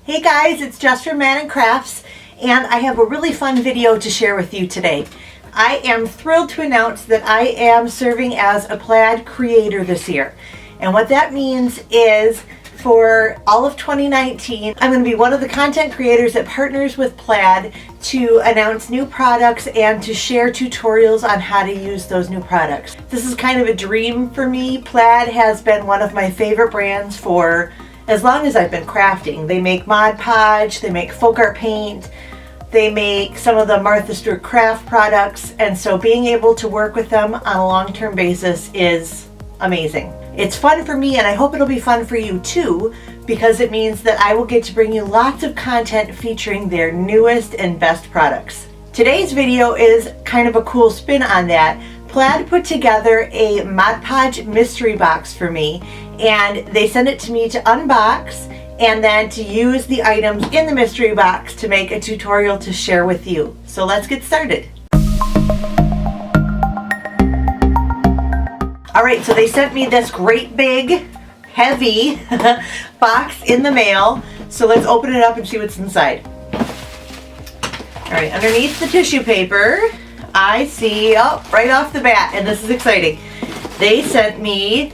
Hey guys, it's Jess from Man and Crafts, and I have a really fun video to share with you today. I am thrilled to announce that I am serving as a Plaid creator this year. And what that means is for all of 2019, I'm going to be one of the content creators that partners with Plaid to announce new products and to share tutorials on how to use those new products. This is kind of a dream for me. Plaid has been one of my favorite brands for as long as I've been crafting. They make Mod Podge, they make folk art paint, they make some of the Martha Stewart craft products, and so being able to work with them on a long-term basis is amazing. It's fun for me, and I hope it'll be fun for you too, because it means that I will get to bring you lots of content featuring their newest and best products. Today's video is kind of a cool spin on that. Plaid put together a Mod Podge Mystery Box for me, and they sent it to me to unbox and then to use the items in the mystery box to make a tutorial to share with you. So let's get started. Alright, so they sent me this great big, heavy box in the mail. So let's open it up and see what's inside. Alright, underneath the tissue paper, I see, right off the bat, and this is exciting, they sent me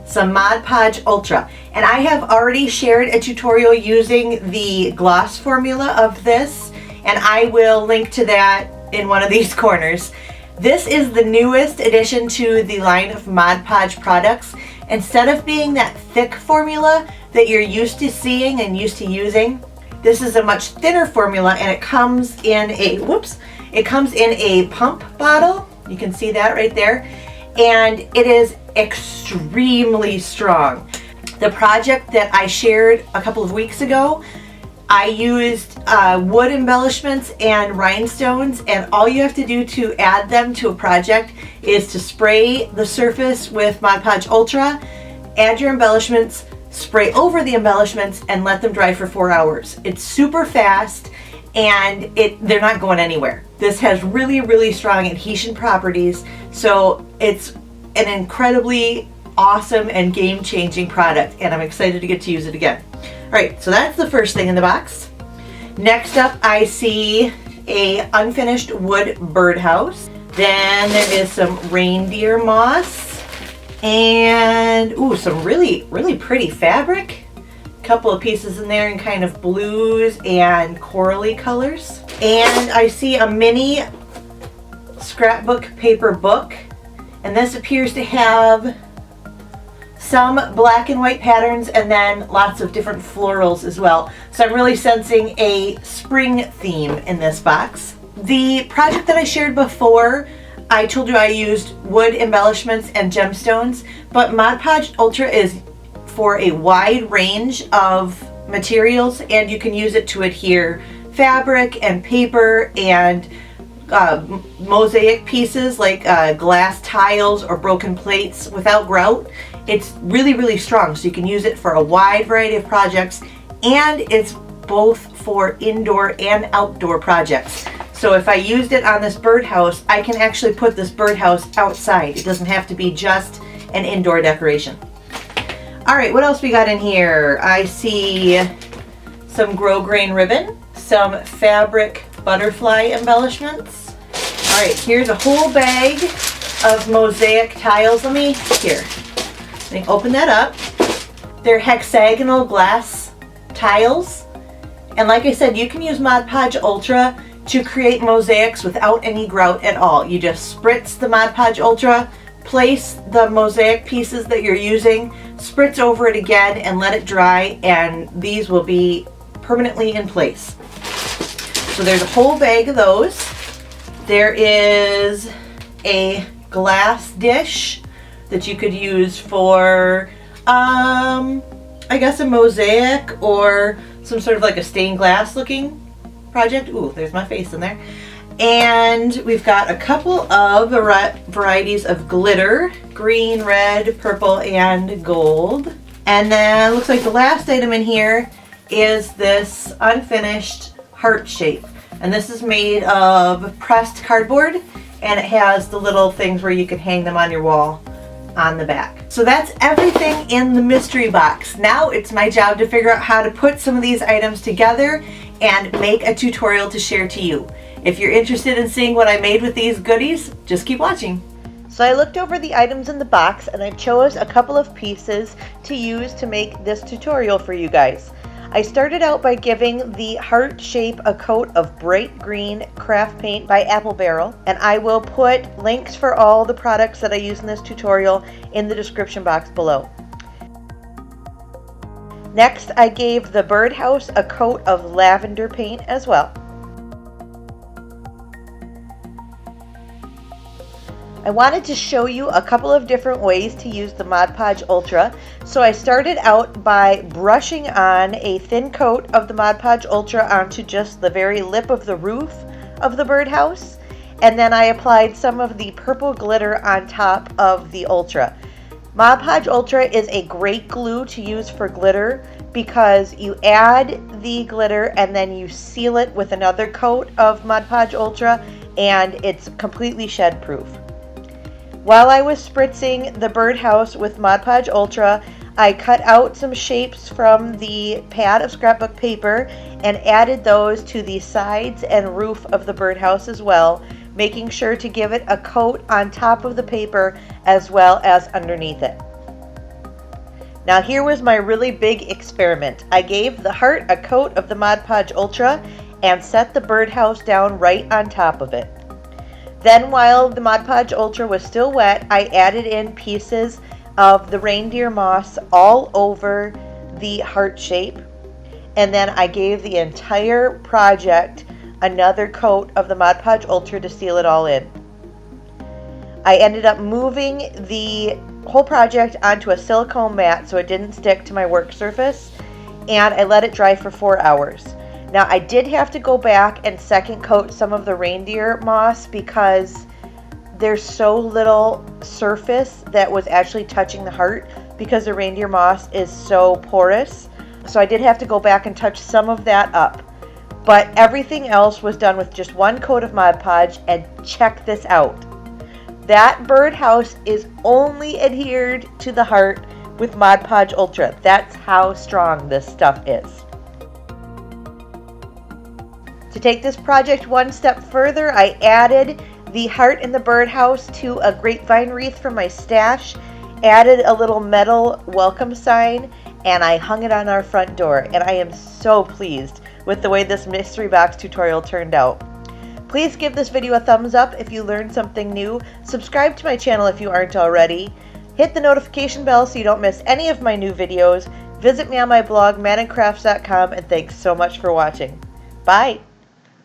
some Mod Podge Ultra. And I have already shared a tutorial using the gloss formula of this, and I will link to that in one of these corners. This is the newest addition to the line of Mod Podge products. Instead of being that thick formula that you're used to seeing and used to using, this is a much thinner formula, and it comes in a, it comes in a pump bottle. You can see that right there. And it is extremely strong. The project that I shared a couple of weeks ago, I used wood embellishments and rhinestones, and all you have to do to add them to a project is to spray the surface with Mod Podge Ultra, add your embellishments, spray over the embellishments, and let them dry for 4 hours. It's super fast, and they're not going anywhere. This has really, really strong adhesion properties, so it's an incredibly awesome and game-changing product, and I'm excited to get to use it again. Alright, so that's the first thing in the box. Next up, I see a unfinished wood birdhouse. Then there is some reindeer moss and some really, really pretty fabric. A couple of pieces in there in kind of blues and corally colors. And I see a mini scrapbook paper book, and this appears to have some black and white patterns and then lots of different florals as well. So I'm really sensing a spring theme in this box. The project that I shared before, I told you I used wood embellishments and gemstones, but Mod Podge Ultra is for a wide range of materials, and you can use it to adhere fabric and paper and mosaic pieces like glass tiles or broken plates without grout. It's really, really strong, so you can use it for a wide variety of projects, and it's both for indoor and outdoor projects. So if I used it on this birdhouse, I can actually put this birdhouse outside. It doesn't have to be just an indoor decoration. Alright, what else we got in here? I see some grosgrain ribbon, some fabric butterfly embellishments. Alright, here's a whole bag of mosaic tiles. Let me open that up. They're hexagonal glass tiles, and like I said, you can use Mod Podge Ultra to create mosaics without any grout at all. You just spritz the Mod Podge Ultra, place the mosaic pieces that you're using, spritz over it again, and let it dry, and these will be permanently in place. So there's a whole bag of those. There is a glass dish that you could use for, I guess a mosaic or some sort of like a stained glass looking project. Ooh, there's my face in there. And we've got a couple of varieties of glitter, green, red, purple, and gold. And then looks like the last item in here is this unfinished heart shape. And this is made of pressed cardboard, and it has the little things where you can hang them on your wall. on the back. So that's everything in the mystery box. Now it's my job to figure out how to put some of these items together and make a tutorial to share to you. If you're interested in seeing what I made with these goodies, just keep watching. So I looked over the items in the box and I chose a couple of pieces to use to make this tutorial for you guys. I started out by giving the heart shape a coat of bright green craft paint by Apple Barrel, and I will put links for all the products that I use in this tutorial in the description box below. Next, I gave the Birdhouse a coat of lavender paint as well. I wanted to show you a couple of different ways to use the Mod Podge Ultra. So I started out by brushing on a thin coat of the Mod Podge Ultra onto just the very lip of the roof of the birdhouse. And then I applied some of the purple glitter on top of the Ultra. Mod Podge Ultra is a great glue to use for glitter because you add the glitter and then you seal it with another coat of Mod Podge Ultra and it's completely shed proof. While I was spritzing the birdhouse with Mod Podge Ultra, I cut out some shapes from the pad of scrapbook paper and added those to the sides and roof of the birdhouse as well, making sure to give it a coat on top of the paper as well as underneath it. Now here was my really big experiment. I gave the heart a coat of the Mod Podge Ultra and set the birdhouse down right on top of it. Then while the Mod Podge Ultra was still wet, I added in pieces of the reindeer moss all over the heart shape. And then I gave the entire project another coat of the Mod Podge Ultra to seal it all in. I ended up moving the whole project onto a silicone mat so it didn't stick to my work surface, and I let it dry for 4 hours. Now I did have to go back and second coat some of the reindeer moss because there's so little surface that was actually touching the heart because the reindeer moss is so porous. So I did have to go back and touch some of that up. But everything else was done with just one coat of Mod Podge, and check this out. That birdhouse is only adhered to the heart with Mod Podge Ultra. That's how strong this stuff is. To take this project one step further, I added the heart in the birdhouse to a grapevine wreath from my stash, added a little metal welcome sign, and I hung it on our front door. And I am so pleased with the way this mystery box tutorial turned out. Please give this video a thumbs up if you learned something new. Subscribe to my channel if you aren't already. Hit the notification bell so you don't miss any of my new videos. Visit me on my blog, maddencrafts.com, and thanks so much for watching. Bye!